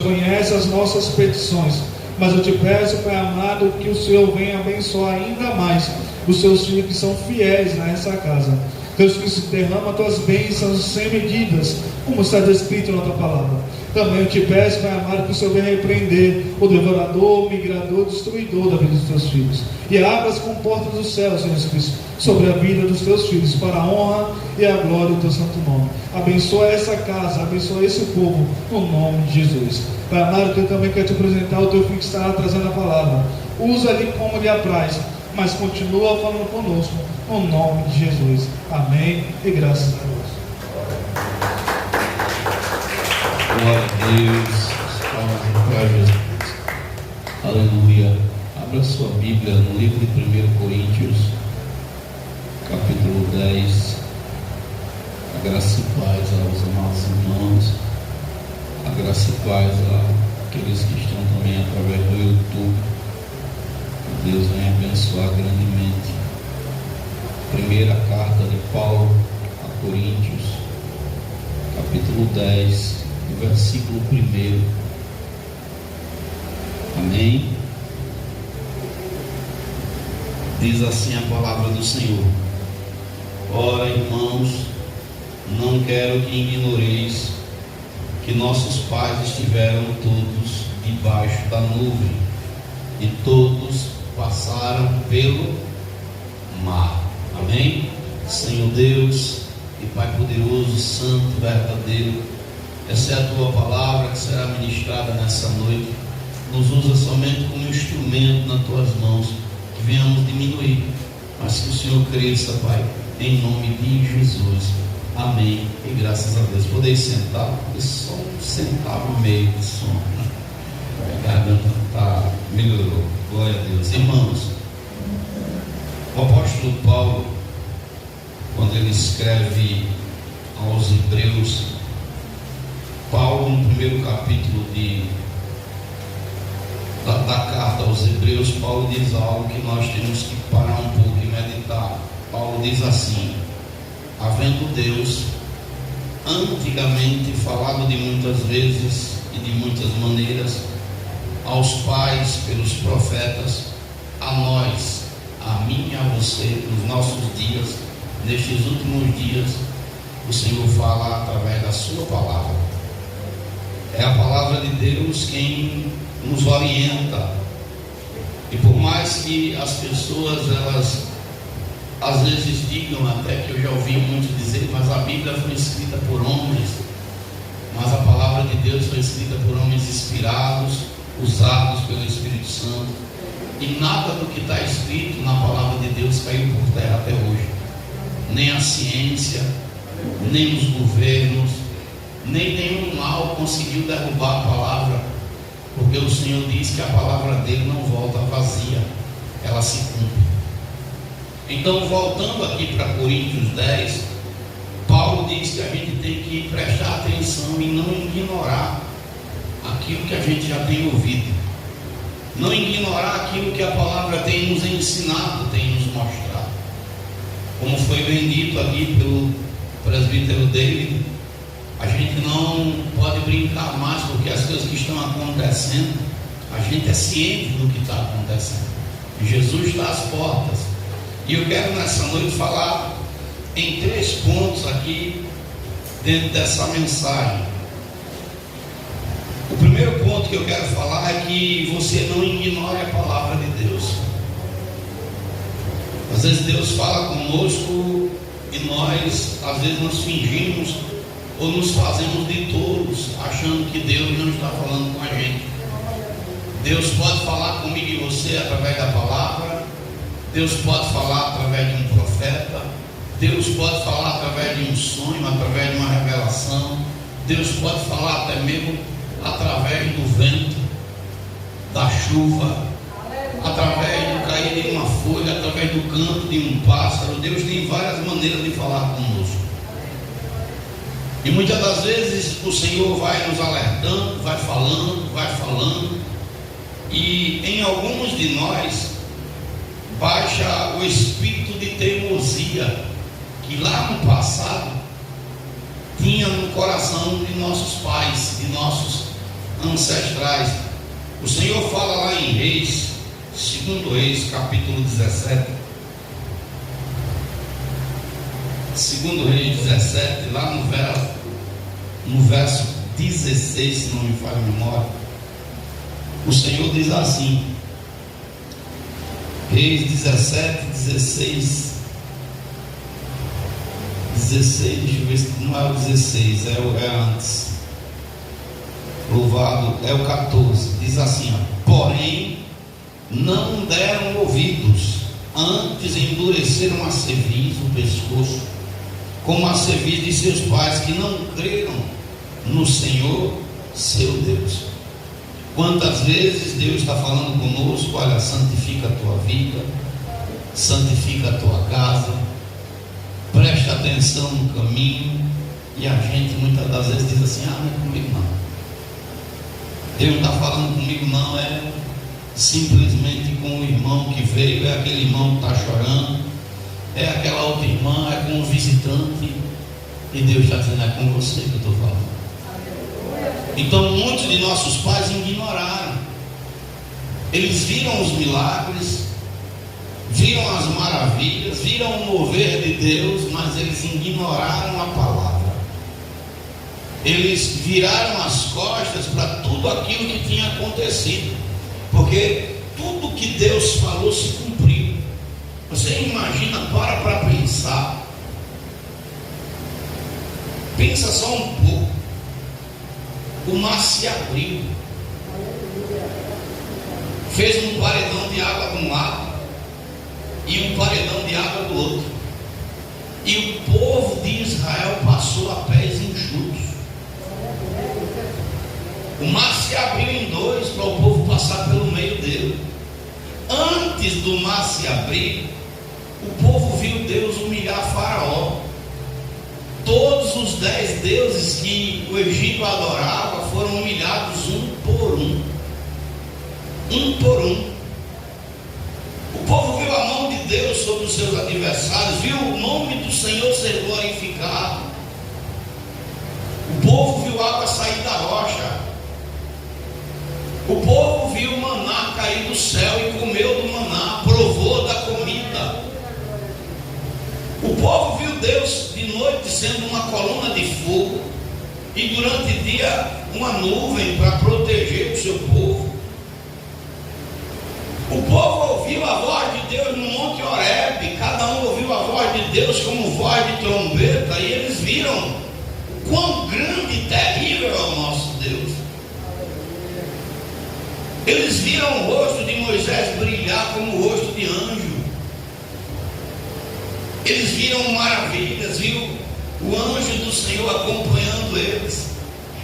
conhece as nossas petições, mas eu te peço, Pai amado, que o Senhor venha abençoar ainda mais os seus filhos que são fiéis nessa casa. Deus, que se derrama as tuas bênçãos sem medidas, como está descrito na tua palavra. Também eu te peço, Pai amado, que o Senhor venha repreender o devorador, o migrador, o destruidor da vida dos teus filhos, e abra as comportas do céu, Senhor Jesus Cristo, sobre a vida dos teus filhos, para a honra e a glória do teu santo nome. Abençoa essa casa, abençoa esse povo, no nome de Jesus. Pai amado, que eu também quero te apresentar o teu filho que está trazendo a palavra. Usa ele como lhe apraz, mas continua falando conosco, no nome de Jesus. Amém e graças a Deus. Glória a Deus, glória a Jesus. Aleluia. Abra sua Bíblia no livro de 1 Coríntios, capítulo 10. A graça e paz aos amados irmãos, a graça e paz àqueles que estão também através do YouTube. Que Deus venha abençoar grandemente. Primeira carta de Paulo a Coríntios, capítulo 10, versículo 1. Amém? Diz assim a palavra do Senhor: ora, irmãos, não quero que ignoreis que nossos pais estiveram todos debaixo da nuvem, e todos passaram pelo mar. Amém? Senhor Deus e Pai poderoso, santo, verdadeiro, essa é a tua palavra que será ministrada nessa noite. Nos usa somente como instrumento nas tuas mãos, que venhamos diminuir, mas que o Senhor cresça, Pai, em nome de Jesus. Amém e graças a Deus. Podeis sentar, porque só um centavo e meio de sono, a garganta melhorou. Glória a Deus. Irmãos, o apóstolo Paulo, quando ele escreve aos Hebreus, Paulo, no primeiro capítulo da carta aos Hebreus, Paulo diz algo que nós temos que parar um pouco e meditar. Paulo diz assim: havendo Deus antigamente falado de muitas vezes e de muitas maneiras aos pais pelos profetas, a nós, a mim e a você, nos nossos dias, nestes últimos dias, o Senhor fala através da sua palavra. É a palavra de Deus quem nos orienta. E por mais que as pessoas, elas às vezes digam, até que eu já ouvi muitos dizer, mas a Bíblia foi escrita por homens, mas a palavra de Deus foi escrita por homens inspirados, usados pelo Espírito Santo, e nada do que está escrito na palavra de Deus caiu por terra até hoje. Nem a ciência, nem os governos, nem nenhum mal conseguiu derrubar a palavra, porque o Senhor diz que a palavra dele não volta vazia, ela se cumpre. Então, voltando aqui para Coríntios 10, Paulo diz que a gente tem que prestar atenção e não ignorar aquilo que a gente já tem ouvido, não ignorar aquilo que a palavra tem nos ensinado, tem nos mostrado. Como foi bem dito aqui pelo presbítero dele, a gente não pode brincar mais, porque as coisas que estão acontecendo, a gente é ciente do que está acontecendo. Jesus está às portas. E eu quero nessa noite falar em 3 pontos aqui dentro dessa mensagem. O primeiro ponto que eu quero falar é que você não ignore a palavra de Deus. Às vezes Deus fala conosco e nós, às vezes, nos fingimos ou nos fazemos de tolos, achando que Deus não está falando com a gente. Deus pode falar comigo e você através da palavra. Deus pode falar através de um profeta. Deus pode falar através de um sonho, através de uma revelação. Deus pode falar até mesmo através do vento, da chuva, através do cair de uma folha, através do canto de um pássaro. Deus tem várias maneiras de falar conosco. E muitas das vezes o Senhor vai nos alertando, vai falando, e em alguns de nós baixa o espírito de teimosia que lá no passado tinha no coração de nossos pais, de nossos ancestrais. O Senhor fala lá em Reis, 2 Reis, capítulo 17. 2 Reis 17, lá no verso 16, se não me falha a memória, o Senhor diz assim, Reis 17, 16, deixa eu ver se não é o 16, é antes, louvado, é o 14, diz assim, porém, não deram ouvidos, antes endureceram a cerviz, o pescoço, como a cerviz de seus pais, que não creram no Senhor, seu Deus. Quantas vezes Deus está falando conosco, olha, santifica a tua vida, santifica a tua casa, presta atenção no caminho, e a gente muitas das vezes diz assim, não é comigo não. Deus não está falando comigo não, é simplesmente com o irmão que veio, é aquele irmão que está chorando, é aquela outra irmã, é com o visitante, e Deus está dizendo, é com você que eu estou falando. Então muitos de nossos pais ignoraram, eles viram os milagres, viram as maravilhas, viram o mover de Deus, mas eles ignoraram a palavra, eles viraram as costas para tudo aquilo que tinha acontecido, porque tudo que Deus falou se cumpriu. Você imagina, para pensar, pensa só um pouco, o mar se abriu, fez um paredão de água de um lado e um paredão de água do outro, e o povo de Israel passou a pés enxutos. O mar se abriu em dois para o povo passar pelo meio dele. Antes do mar se abrir, o povo viu Deus humilhar Faraó. Todos os 10 deuses que o Egito adorava foram humilhados um por um. Um por um. O povo viu a mão de Deus sobre os seus adversários, viu o nome do Senhor ser glorificado. O povo viu água sair da rocha. O povo viu o maná cair do céu e comeu do maná, provou da comida. O povo viu Deus de noite sendo uma coluna de fogo e durante o dia uma nuvem para proteger o seu povo. O povo ouviu a voz de Deus no Monte Horebe, cada um ouviu a voz de Deus como voz de trombeta, e eles viram quão grande e terrível é o nosso Deus. Eles viram o rosto de Moisés brilhar como o rosto de anjo. Eles viram maravilhas, viu o anjo do Senhor acompanhando eles.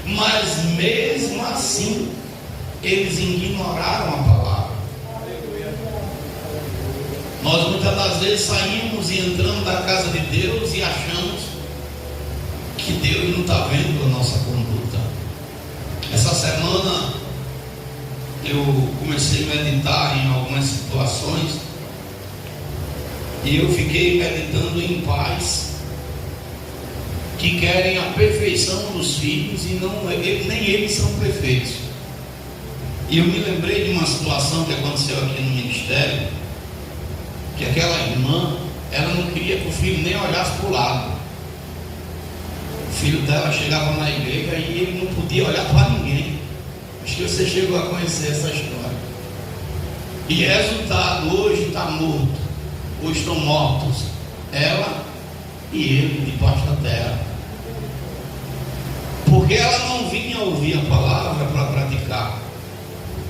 Mas mesmo assim, eles ignoraram a palavra. Nós muitas das vezes saímos e entramos da casa de Deus e achamos que Deus não está vendo a nossa conduta. Essa semana eu comecei a meditar em algumas situações e eu fiquei meditando em pais que querem a perfeição dos filhos e nem eles são perfeitos. E eu me lembrei de uma situação que aconteceu aqui no ministério, que aquela irmã, ela não queria que o filho nem olhasse para o lado. O filho dela chegava na igreja e ele não podia olhar para ninguém. Acho que você chegou a conhecer essa história. E resultado, hoje está morto. Hoje estão mortos ela e ele debaixo da terra. Porque ela não vinha ouvir a palavra para praticar.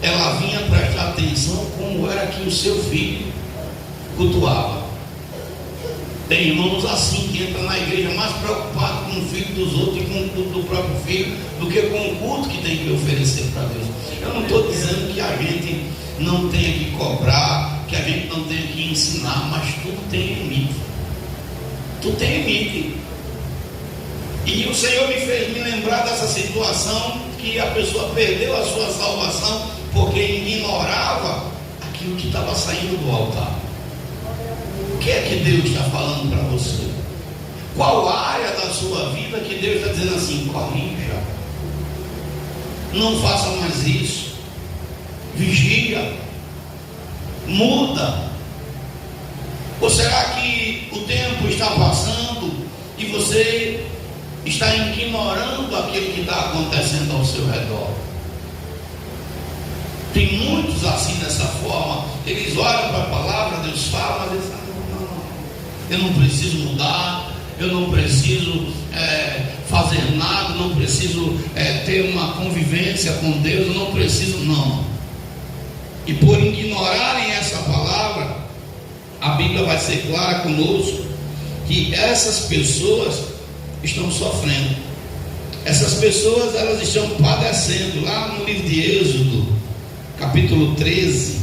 Ela vinha prestar atenção como era que o seu filho cultuava. Tem irmãos assim que entram na igreja mais preocupados com o filho dos outros e com o culto do próprio filho do que com o culto que tem que oferecer para Deus. Eu não estou dizendo que a gente não tenha que cobrar, que a gente não tenha que ensinar, mas tudo tem limite. Tudo tem limite. E o Senhor me fez me lembrar dessa situação que a pessoa perdeu a sua salvação porque ignorava aquilo que estava saindo do altar. O que é que Deus está falando para você? Qual área da sua vida que Deus está dizendo assim, corrija? Não faça mais isso. Vigia. Muda. Ou será que o tempo está passando e você está ignorando aquilo que está acontecendo ao seu redor? Tem muitos assim dessa forma. Eles olham para a palavra, Deus fala, mas eles falam, não, eu não preciso mudar, eu não preciso fazer nada, não preciso ter uma convivência com Deus, eu não preciso, não. E por ignorarem essa palavra, a Bíblia vai ser clara conosco que essas pessoas estão sofrendo. Essas pessoas, elas estão padecendo. Lá no livro de Êxodo, capítulo 13,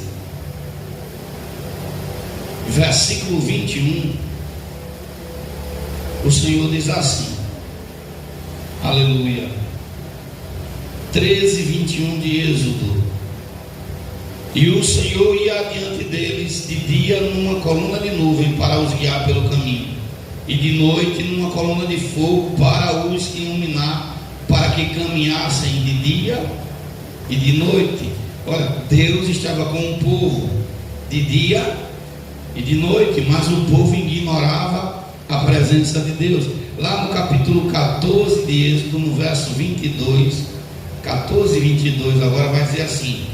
versículo 21, o Senhor diz assim, aleluia, 13, 21 de Êxodo: e o Senhor ia adiante deles de dia numa coluna de nuvem para os guiar pelo caminho, e de noite numa coluna de fogo para os iluminar, para que caminhassem de dia e de noite. Olha, Deus estava com o povo de dia e de noite, mas o povo ignorava a presença de Deus. Lá no capítulo 14 de Êxodo, no verso 22, 14 e 22, agora vai dizer assim: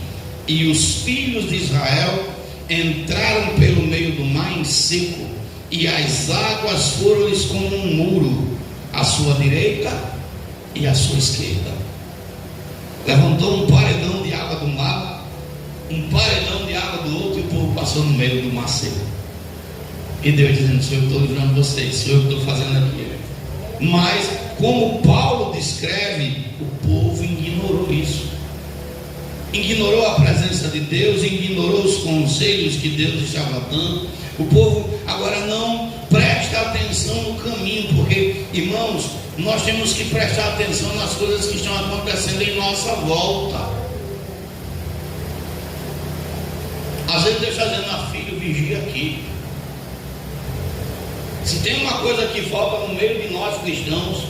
e os filhos de Israel entraram pelo meio do mar em seco, e as águas foram-lhes como um muro, à sua direita e à sua esquerda. Levantou um paredão de água de um lado, um paredão de água do outro, e o povo passou no meio do mar seco. E Deus dizendo: Senhor, eu estou livrando vocês, Senhor, eu estou fazendo aqui. Mas, como Paulo descreve, o povo ignorou isso. Ignorou a presença de Deus, ignorou os conselhos que Deus estava dando. O povo agora não presta atenção no caminho, porque, irmãos, nós temos que prestar atenção nas coisas que estão acontecendo em nossa volta. Às vezes Deus está dizendo: filho, vigia aqui. Se tem uma coisa que falta no meio de nós cristãos,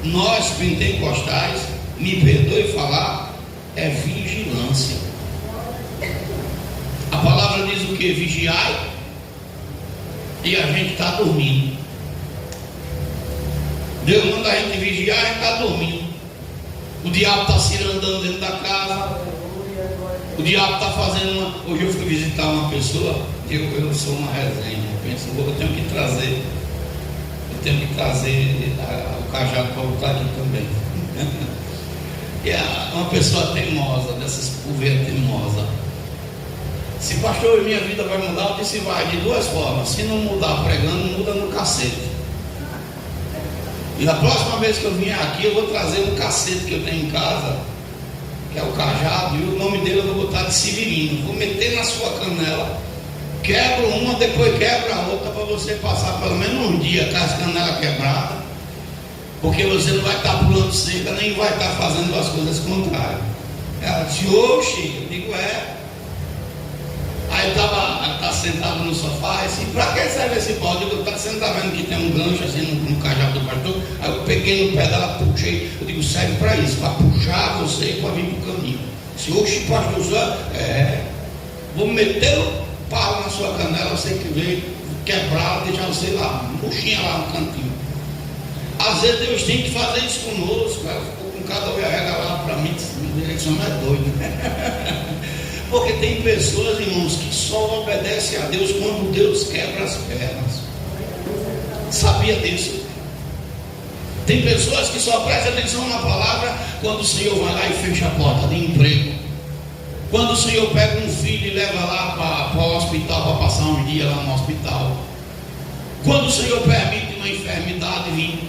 nós pentecostais, me perdoe falar, é vigilância. A palavra diz o que? Vigiai, e a gente está dormindo. Deus manda a gente vigiar e a gente está dormindo. O diabo está se andando dentro da casa. O diabo está fazendo uma... Hoje eu fui visitar uma pessoa, eu sou uma resenha. Eu tenho que trazer o cajado para botar aqui também. E uma pessoa teimosa, dessas poveiras teimosas. Se pastor, minha vida vai mudar, eu disse: vai, de duas formas. Se não mudar pregando, muda no cacete. E na próxima vez que eu vier aqui, eu vou trazer um cacete que eu tenho em casa, que é o cajado, e o nome dele eu vou botar de Severino. Vou meter na sua canela, quebro uma, depois quebro a outra, para você passar pelo menos um dia com as canelas quebradas, porque você não vai estar pulando seca, nem vai estar fazendo as coisas contrárias. Ela disse: oxe, eu digo: é. Aí estava sentado no sofá, e disse: para que serve esse pau? Eu digo: você não está vendo que tem um gancho assim no cajado do pastor? Aí eu peguei no pé dela, puxei. Eu digo: serve para isso, para puxar você e para vir para o caminho. Se oxe, pastor, vou meter o pau na sua canela, você que veio quebrar, deixar você lá, murchinha lá no cantinho. Às vezes Deus tem que fazer isso conosco. Ela ficou com cada olho regalado para mim, esse homem é doido. Porque tem pessoas, irmãos, que só obedecem a Deus quando Deus quebra as pernas. Sabia disso? Tem pessoas que só prestam atenção na palavra quando o Senhor vai lá e fecha a porta de emprego. Quando o Senhor pega um filho e leva lá para o hospital, para passar um dia lá no hospital. Quando o Senhor permite uma enfermidade vir.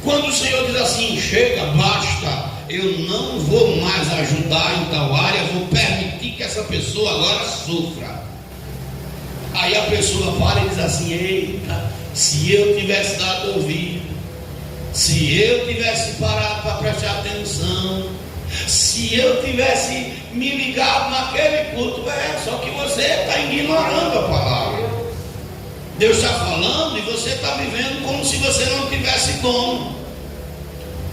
Quando o Senhor diz assim: chega, basta, eu não vou mais ajudar em tal área, vou permitir que essa pessoa agora sofra. Aí a pessoa para e diz assim: eita, se eu tivesse dado ouvido, se eu tivesse parado para prestar atenção, se eu tivesse me ligado naquele culto, só que você está ignorando a palavra. Deus está falando e você está vivendo como se você não tivesse dono.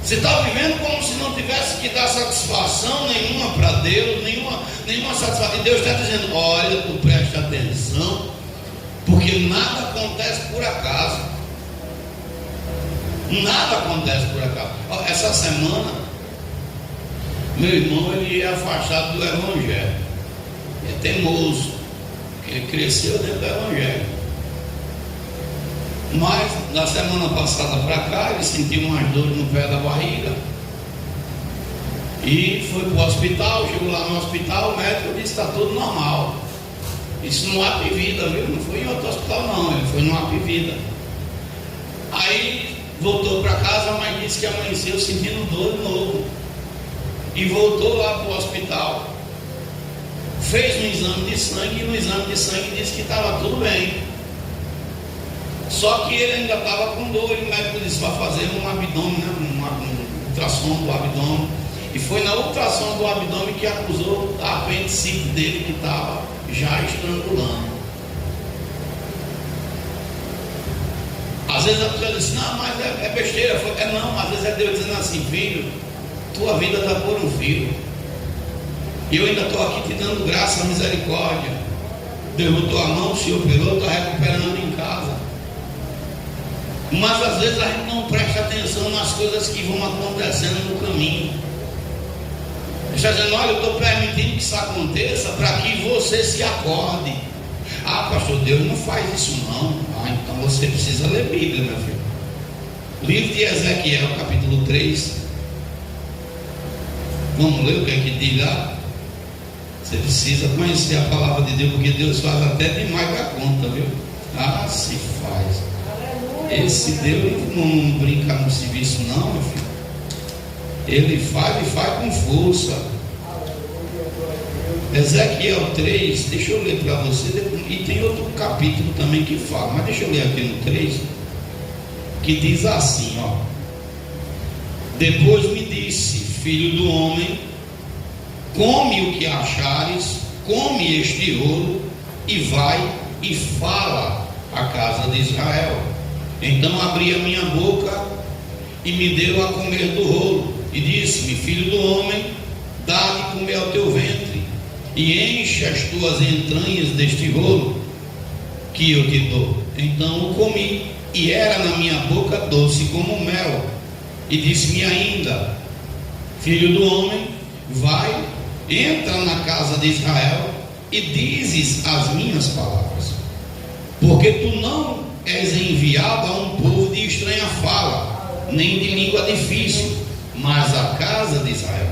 Você está vivendo como se não tivesse que dar satisfação nenhuma para Deus, nenhuma satisfação. E Deus está dizendo: olha, tu presta atenção, porque nada acontece por acaso. Nada acontece por acaso. Essa semana, meu irmão, ele é afastado do Evangelho. Ele é teimoso, porque ele cresceu dentro do Evangelho. Mas na semana passada para cá, ele sentiu umas dores no pé da barriga e foi para o hospital. Chegou lá no hospital, o médico disse: está tudo normal. Isso no App Vida, viu? Não foi em outro hospital não, ele foi no App Vida. Aí voltou para casa, mas disse que amanheceu sentindo dor de novo e voltou lá para o hospital. Fez um exame de sangue e no exame de sangue disse que estava tudo bem. Só que ele ainda estava com dor e o médico disse: vai fazer um abdômen, né? um ultrassom do abdômen. E foi na ultrassom do abdômen que acusou a apendicite dele, que estava já estrangulando. Às vezes a pessoa diz: não, mas é besteira. Não, às vezes é Deus dizendo assim: filho, tua vida está por um fio. E eu ainda estou aqui te dando graça, misericórdia. Deus botou a mão, se operou, está recuperando em casa. Mas às vezes a gente não presta atenção nas coisas que vão acontecendo no caminho. Está dizendo: olha, eu estou permitindo que isso aconteça para que você se acorde. Ah, pastor, Deus não faz isso não. Ah, então você precisa ler Bíblia, meu filho. Livro de Ezequiel, capítulo 3. Vamos ler o que é que diz lá? Você precisa conhecer a palavra de Deus, porque Deus faz até demais da conta, viu? Ah, se faz. Esse Deus não brinca no serviço não, meu filho. Ele faz e faz com força. Ezequiel 3, deixa eu ler para você, e tem outro capítulo também que fala, mas deixa eu ler aqui no 3, que diz assim, ó: depois me disse: filho do homem, come o que achares, come este ouro, e vai e fala à casa de Israel. Então abri a minha boca e me deu a comer do rolo, e disse-me: filho do homem, dá de comer ao teu ventre, e enche as tuas entranhas deste rolo que eu te dou. Então o comi, e era na minha boca doce como mel. E disse-me ainda: filho do homem, vai, entra na casa de Israel e dizes as minhas palavras, porque tu não és enviado a um povo de estranha fala, nem de língua difícil, mas a casa de Israel.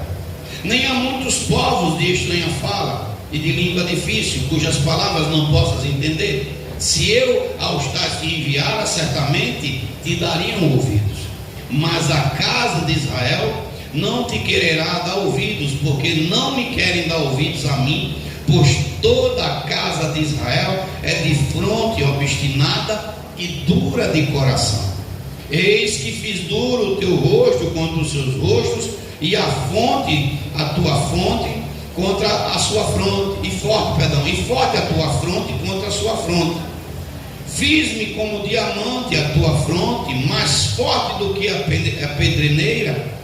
Nem há muitos povos de estranha fala e de língua difícil, cujas palavras não possas entender. Se eu aos tais te enviara, certamente te dariam ouvidos, mas a casa de Israel não te quererá dar ouvidos, porque não me querem dar ouvidos a mim, pois toda a casa de Israel é de fronte obstinada e dura de coração. Eis que fiz duro o teu rosto contra os seus rostos, e a tua fronte contra a sua fronte, e forte a tua fronte contra a sua fronte. Fiz-me como diamante a tua fronte, mais forte do que a pedreneira.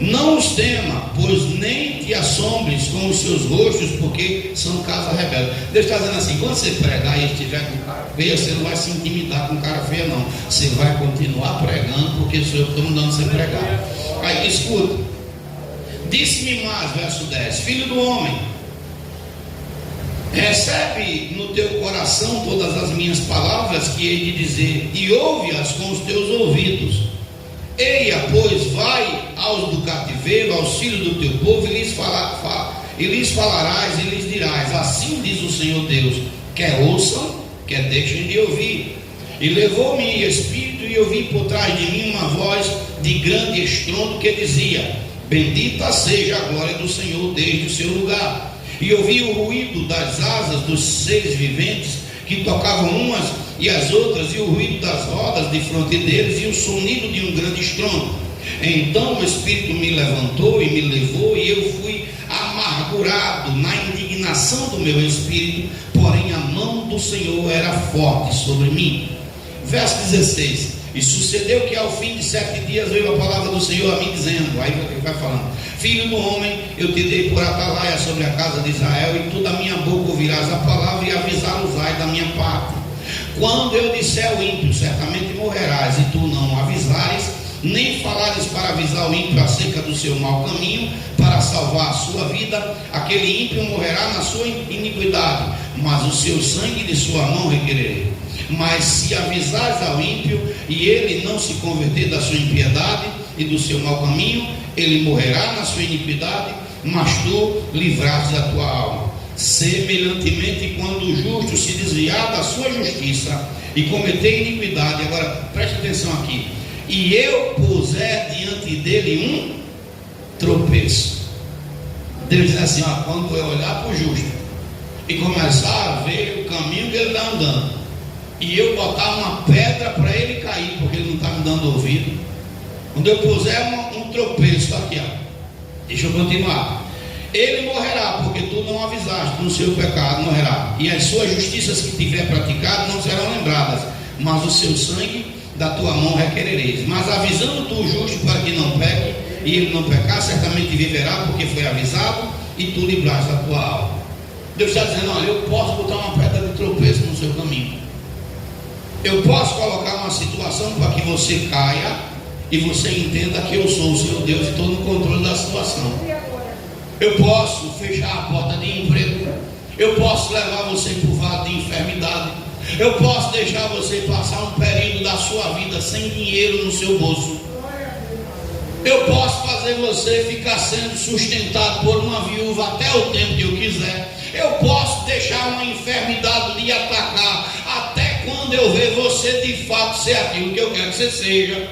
Não os tema, pois nem te assombres com os seus rostos, porque são casa rebelde. Deus está dizendo assim: quando você pregar e estiver com cara feia, você não vai se intimidar com cara feia não. Você vai continuar pregando, porque sou eu que estou mandando você pregar. Aí escuta, disse-me mais, verso 10: filho do homem, recebe no teu coração todas as minhas palavras que hei de dizer, e ouve-as com os teus ouvidos. Eia, pois, vai aos do cativeiro, aos filhos do teu povo, e lhes falarás e lhes dirás: assim diz o Senhor Deus, quer ouçam, quer deixem de ouvir. E levou-me espírito, e ouvi por trás de mim uma voz de grande estrondo que dizia: bendita seja a glória do Senhor desde o seu lugar. E ouvi o ruído das asas dos seres viventes, que tocavam umas e as outras, e o ruído das rodas de fronte deles, e o sonido de um grande estrondo. Então o Espírito me levantou e me levou, e eu fui amargurado na indignação do meu espírito, porém a mão do Senhor era forte sobre mim. Verso 16: E sucedeu que ao fim de 7 dias veio a palavra do Senhor a mim dizendo, aí ele vai falando: filho do homem, eu te dei por atalaia sobre a casa de Israel, e tu da minha boca ouvirás a palavra e avisá-los-ai da minha parte. Quando eu disser ao ímpio, certamente morrerás, e tu não avisares, nem falares para avisar o ímpio acerca do seu mau caminho, para salvar a sua vida, aquele ímpio morrerá na sua iniquidade, mas o seu sangue de sua mão requererei. Mas se avisares ao ímpio, e ele não se converter da sua impiedade e do seu mau caminho, ele morrerá na sua iniquidade, mas tu livraste a tua alma. Semelhantemente, quando o justo se desviar da sua justiça e cometer iniquidade, agora preste atenção aqui, e eu puser diante dele um tropeço. Deus diz assim, ó, quando eu olhar para o justo e começar a ver o caminho que ele está andando, e eu botar uma pedra para ele cair, porque ele não está me dando ouvido, quando eu puser um tropeço, aqui, ó, deixa eu continuar, ele morrerá, porque tu não avisaste, no seu pecado morrerá, e as suas justiças que tiver praticado não serão lembradas, mas o seu sangue da tua mão requerereis. Mas avisando tu o justo para que não peque, e ele não pecar, certamente viverá, porque foi avisado, e tu libraste a tua alma. Deus está dizendo, olha, eu posso botar uma pedra de tropeço no seu caminho, eu posso colocar uma situação para que você caia e você entenda que eu sou o seu Deus e estou no controle da situação. Eu posso fechar a porta de emprego, eu posso levar você para o vale de enfermidade, eu posso deixar você passar um período da sua vida sem dinheiro no seu bolso, eu posso fazer você ficar sendo sustentado por uma viúva até o tempo que eu quiser, eu posso deixar uma enfermidade lhe atacar até quando eu ver você de fato ser aquilo que eu quero que você seja.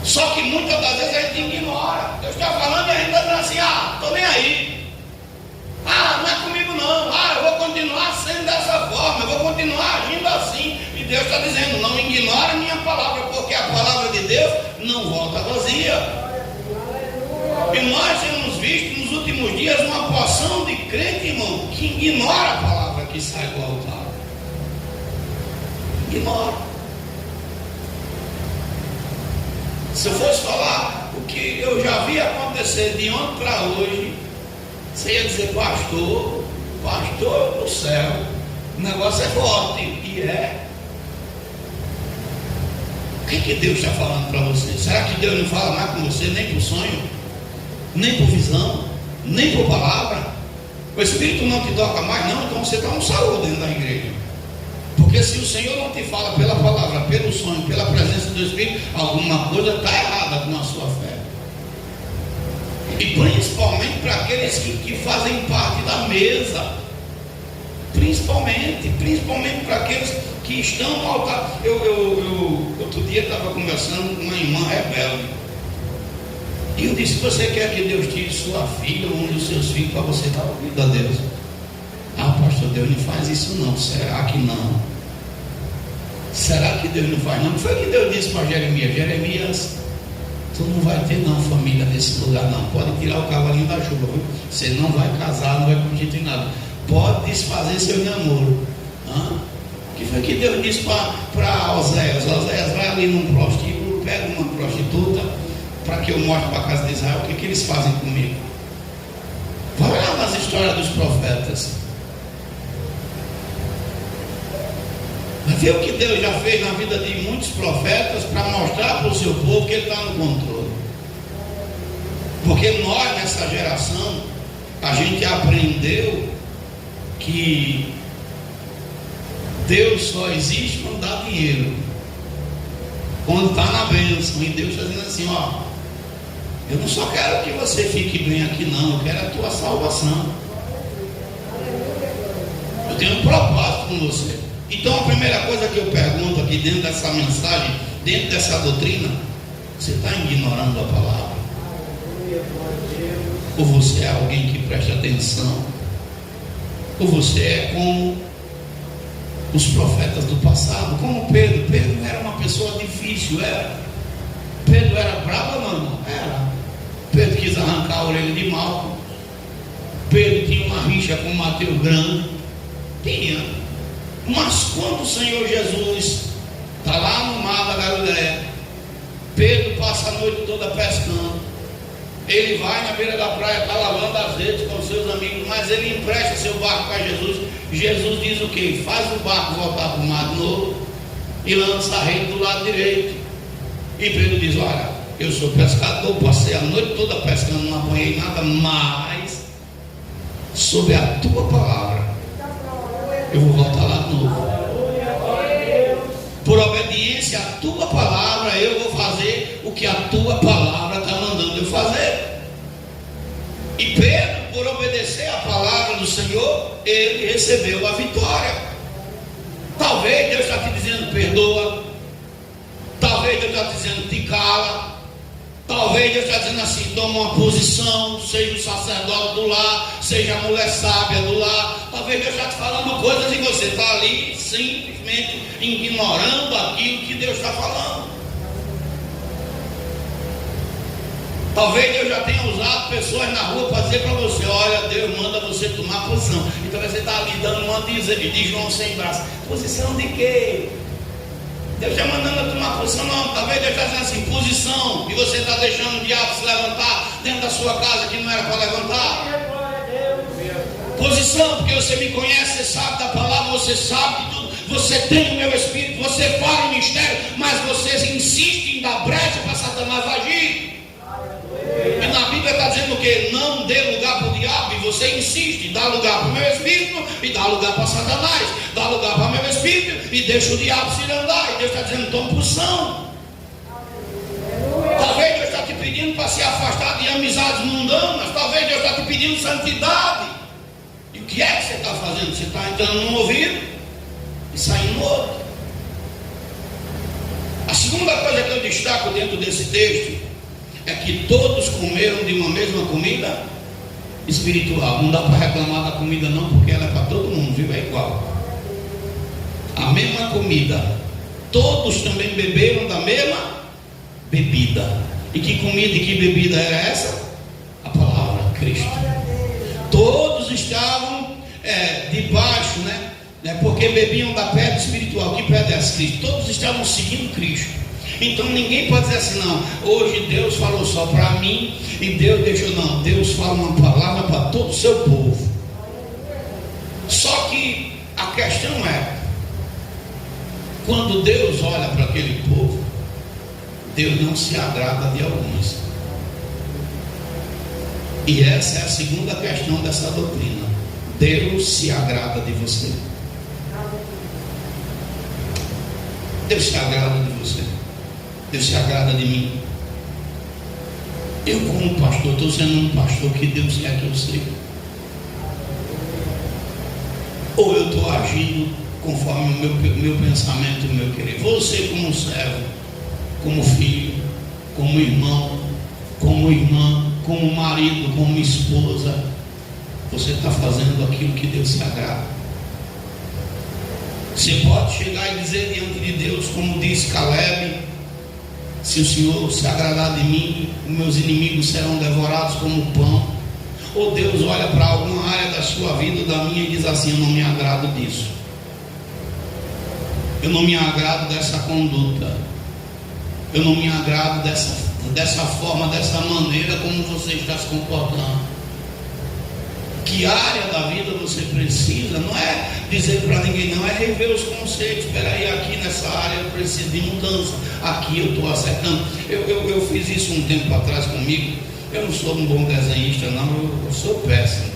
Só que muitas das vezes a gente ignora. Deus está falando e a gente está dizendo assim, estou nem aí, não é comigo não, eu vou continuar sendo dessa forma, eu vou continuar agindo assim. E Deus está dizendo, não ignore a minha palavra, porque a palavra de Deus não volta vazia. E nós temos visto nos últimos dias uma porção de crente, irmão, que ignora a palavra que sai do altar. Ignora. Se eu fosse falar o que eu já vi acontecer de ontem para hoje, você ia dizer, pastor do céu, o negócio é forte. E é. O que Deus está falando para você? Será que Deus não fala mais com você nem por sonho, nem por visão, nem por palavra? O Espírito não te toca mais, não? Então você está um saúde dentro da igreja. Porque se o Senhor não te fala pela palavra, pelo sonho, pela presença do Espírito, alguma coisa está errada com a sua fé. E principalmente para aqueles que fazem parte da mesa, principalmente para aqueles que estão no altar. Eu outro dia estava conversando com uma irmã rebelde, e eu disse, você quer que Deus tire sua filha ou um dos seus filhos para você dar ouvido a Deus? Pastor, Deus não faz isso não. Será que não? Será que Deus não faz não? Não foi o que Deus disse para Jeremias, Jeremias, tu não vai ter não família nesse lugar não, pode tirar o cavalinho da chuva, viu? Você não vai casar, não vai constituir nada, pode desfazer seu namoro. O que foi que Deus disse para Oséias? Oséias, vai ali num prostíbulo, pega uma prostituta, para que eu mostre para a casa de Israel o que eles fazem comigo. Vai lá nas histórias dos profetas, vai ver o que Deus já fez na vida de muitos profetas para mostrar para o seu povo que Ele está no controle. Porque nós, nessa geração, a gente aprendeu que Deus só existe quando dá dinheiro, quando está na bênção. E Deus está dizendo assim, eu não só quero que você fique bem aqui não, eu quero a tua salvação, eu tenho um propósito com você. Então a primeira coisa que eu pergunto aqui dentro dessa mensagem, dentro dessa doutrina, você está ignorando a palavra? Ou você é alguém que presta atenção? Ou você é como os profetas do passado, como Pedro? Pedro era uma pessoa difícil, era. Pedro era bravo, não? Era. Pedro quis arrancar a orelha de Malco. Pedro tinha uma rixa com Mateus Grande. Tinha. Mas quando o Senhor Jesus Está lá no mar da Galileia. Pedro passa a noite toda pescando. Ele vai na beira da praia, está lavando as redes com seus amigos, mas ele empresta seu barco para Jesus. Jesus diz o quê? Faz o barco voltar para o mar de novo e lança a rede do lado direito. E Pedro diz: olha, eu sou pescador, passei a noite toda pescando, não apanhei nada, mas sob a tua palavra eu vou voltar lá de novo. Por obediência à tua palavra, eu vou fazer o que a tua palavra está mandando eu fazer. E Pedro, por obedecer à palavra do Senhor, ele recebeu a vitória. Talvez Deus está te dizendo: perdoa. Talvez Deus está dizendo: te cala. Talvez Deus está dizendo assim: toma uma posição, seja o sacerdote do lar, seja a mulher sábia do lar. Talvez Deus está te falando coisas e você está ali simplesmente ignorando aquilo que Deus está falando. Talvez Deus já tenha usado pessoas na rua para dizer para você: olha, Deus manda você tomar posição. Então você está ali dando uma de João sem braço. Posição de quê? Deus está mandando tomar posição, não. Talvez Deus está dizendo assim: posição, e você está deixando o diabo se levantar dentro da sua casa que não era para levantar. Posição, porque você me conhece, você sabe da palavra, você sabe de tudo, você tem o meu espírito, você fala em mistério, mas você insiste em dar brecha para Satanás agir. E na Bíblia está dizendo o quê? Não dê lugar para o diabo. E você insiste, dá lugar para o meu espírito e dá lugar para Satanás, dá lugar para o meu espírito e deixa o diabo se andar. E Deus está dizendo: toma posição. Talvez Deus está te pedindo para se afastar de amizades mundanas. Talvez Deus está te pedindo santidade. E o que é que você está fazendo? Você está entrando num ouvido e saindo no outro. A segunda coisa que eu destaco dentro desse texto é que todos comeram de uma mesma comida espiritual. Não dá para reclamar da comida não, porque ela é para todo mundo, viu? É igual. A mesma comida. Todos também beberam da mesma bebida. E que comida e que bebida era essa? A palavra, Cristo. Todos estavam debaixo, porque bebiam da pedra espiritual. Que pedra é essa? Cristo. Todos estavam seguindo Cristo. Então ninguém pode dizer assim: não, hoje Deus falou só para mim e Deus deixou. Não, Deus fala uma palavra para todo o seu povo. Só que a questão é, quando Deus olha para aquele povo, Deus não se agrada de alguns. E essa é a segunda questão dessa doutrina: Deus se agrada de você. Deus se agrada de você. Deus se agrada de mim. Eu, como pastor, estou sendo um pastor que Deus quer que eu seja. Ou eu estou agindo conforme o meu pensamento, o meu querer. Você, como servo, como filho, como irmão, como irmã, como marido, como esposa, você está fazendo aquilo que Deus se agrada. Você pode chegar e dizer diante de Deus, como disse Caleb: se o Senhor se agradar de mim, meus inimigos serão devorados como pão. Ou Deus olha para alguma área da sua vida ou da minha e diz assim: eu não me agrado disso, eu não me agrado dessa conduta, eu não me agrado dessa forma, dessa maneira como você está se comportando. Que área da vida você precisa? Não é dizer para ninguém, não, é rever os conceitos. Espera aí, aqui nessa área eu preciso de mudança, aqui eu estou acertando. Eu fiz isso um tempo atrás comigo. Eu não sou um bom desenhista não, eu sou péssimo.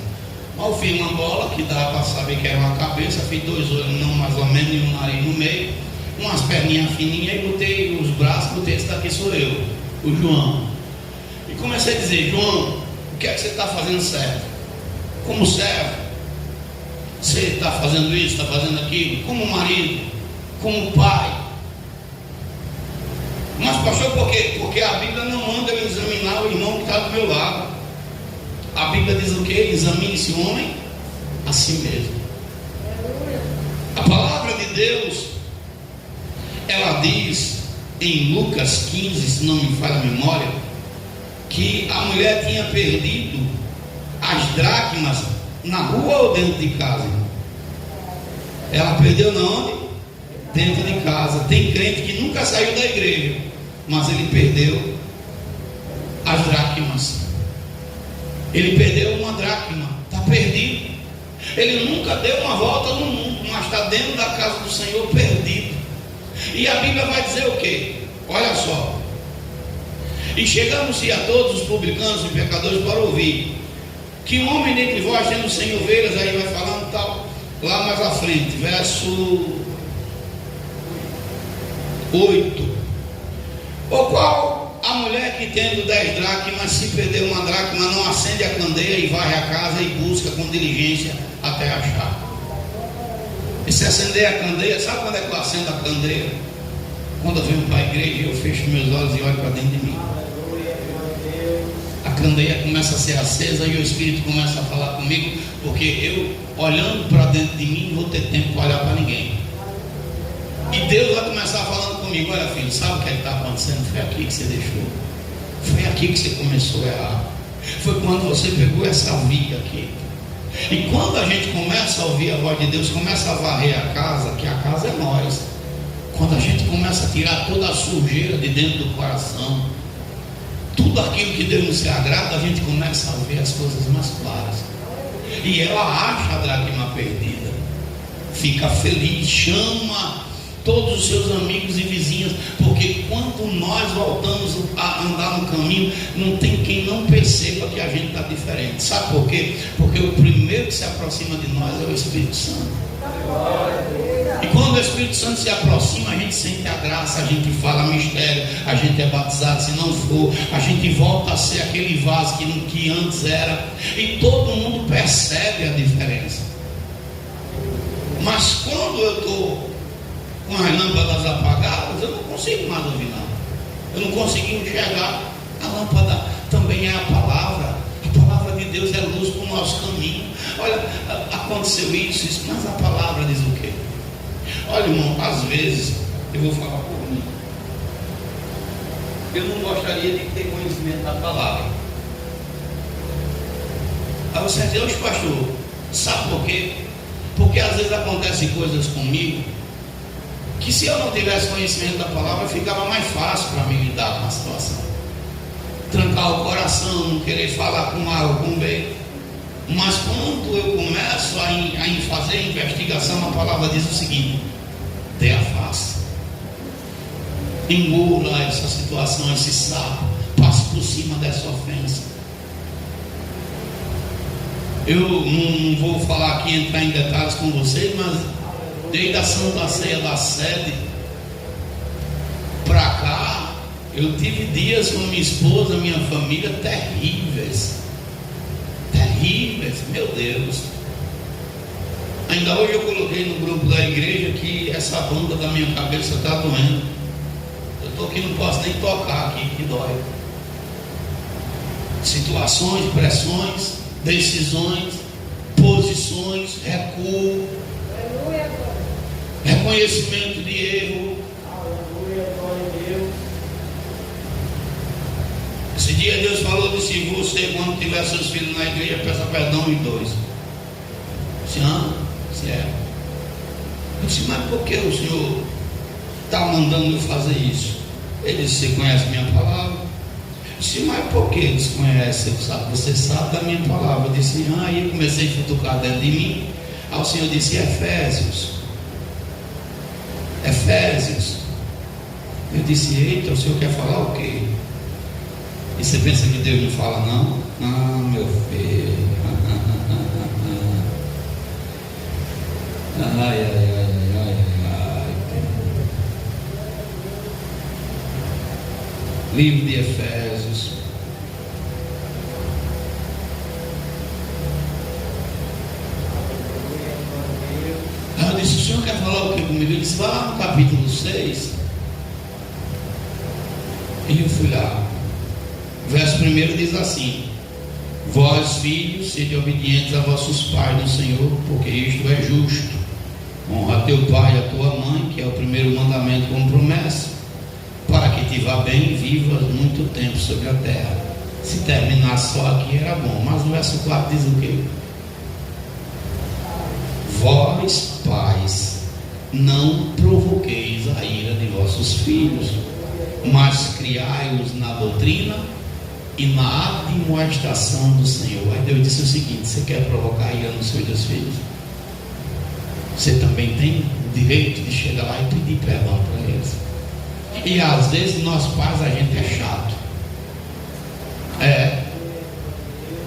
Mas eu fiz uma bola que dá para saber que era uma cabeça, fiz 2 olhos não mais ou menos e um nariz no meio, umas perninhas fininhas, e botei os braços, botei: esse daqui sou eu, o João. E comecei a dizer: João, o que é que você está fazendo certo? Como servo, você está fazendo isso, está fazendo aquilo, como marido, como pai. Mas pastor, por quê? Porque a Bíblia não manda eu examinar o irmão que está do meu lado. A Bíblia diz o quê? Examine esse homem a si mesmo. A palavra de Deus, ela diz em Lucas 15, se não me falha a memória, que a mulher tinha perdido as dracmas na rua ou dentro de casa? Ela perdeu na onde? dentro de casa. Tem crente que nunca saiu da igreja, mas ele perdeu as dracmas. Ele perdeu uma dracma, está perdido. Ele nunca deu uma volta no mundo, mas está dentro da casa do Senhor perdido. E a Bíblia vai dizer o quê? Olha só. E chegamos-se a todos os publicanos e pecadores para ouvir que um homem dentre vós tendo 100 ovelhas, aí vai falando tal, lá mais à frente, verso 8. O qual a mulher que tendo 10 dracmas, se perder uma dracma, não acende a candeia e varre a casa e busca com diligência até achar. E se acender a candeia, sabe quando é que eu acendo a candeia? Quando eu venho para a igreja, eu fecho meus olhos e olho para dentro de mim. A candeia começa a ser acesa e o Espírito começa a falar comigo, porque eu, olhando para dentro de mim, não vou ter tempo para olhar para ninguém. E Deus vai começar falando comigo: olha, filho, sabe o que está acontecendo? Foi aqui que você deixou, foi aqui que você começou a errar, foi quando você pegou essa via aqui. E quando a gente começa a ouvir a voz de Deus, começa a varrer a casa, que a casa é nós. Quando a gente começa a tirar toda a sujeira de dentro do coração, tudo aquilo que Deus não se agrada, a gente começa a ver as coisas mais claras. E ela acha a dracma perdida, fica feliz, chama todos os seus amigos e vizinhos, porque quando nós voltamos a andar no caminho, não tem quem não perceba que a gente está diferente. Sabe por quê? Porque o primeiro que se aproxima de nós é o Espírito Santo. E quando o Espírito Santo se aproxima, a gente sente a graça, a gente fala mistério, a gente é batizado. Se não for, a gente volta a ser aquele vaso que antes era, e todo mundo percebe a diferença. Mas quando eu estou com as lâmpadas apagadas, eu não consigo mais ouvir nada, eu não consigo enxergar. A lâmpada também é a palavra de Deus, é luz para o nosso caminho. Olha, aconteceu isso, mas a palavra diz o quê? Olha, irmão, às vezes, eu vou falar por mim, eu não gostaria de ter conhecimento da palavra. Aí você diz: oxe, pastor, sabe por quê? Porque às vezes acontecem coisas comigo que, se eu não tivesse conhecimento da palavra, ficava mais fácil para mim lidar com a situação, trancar o coração, não querer falar com A ou com B. Mas quando eu começo a fazer a investigação, a palavra diz o seguinte: dê a face, engula essa situação, esse sapo, passe por cima dessa ofensa. Eu não vou falar aqui, entrar em detalhes com vocês, mas desde a Santa Ceia da Sede para cá, eu tive dias com minha esposa, minha família, terríveis, meu Deus. Ainda hoje eu coloquei no grupo da igreja que essa banda da minha cabeça está doendo. Eu estou aqui, não posso nem tocar aqui, que dói. Situações, pressões, decisões, posições, recuo, reconhecimento de erro. Esse dia Deus falou de si: você, quando tiver seus filhos na igreja, peça perdão em 2. Se ama, se é. Eu disse: mas por que o Senhor está mandando eu fazer isso? Ele disse: você conhece minha palavra? Eu disse: mas por que desconhece? Você sabe da minha palavra. Eu disse: aí eu comecei a futucar dentro de mim. Aí o Senhor disse: Efésios. Eu disse: eita, o Senhor quer falar o quê? E você pensa que Deus não fala, não? Não, meu filho. Ai. Livro de Efésios. Aí eu disse: o Senhor quer falar o que comigo? Ele disse: vai lá no capítulo 6. E eu fui lá. Verso 1 diz assim: vós, filhos, sede obedientes a vossos pais no Senhor, porque isto é justo. Honra teu pai e a tua mãe, que é o primeiro mandamento com promessa, para que te vá bem e vivas muito tempo sobre a terra. Se terminasse só aqui era bom, mas no verso 4 diz o quê? Vós, pais, não provoqueis a ira de vossos filhos, mas criai-os na doutrina e na admoestação do Senhor. Aí Deus disse o seguinte: você quer provocar a ira nos seus filhos? Você também tem o direito de chegar lá e pedir perdão para eles. E às vezes nós pais, a gente é chato.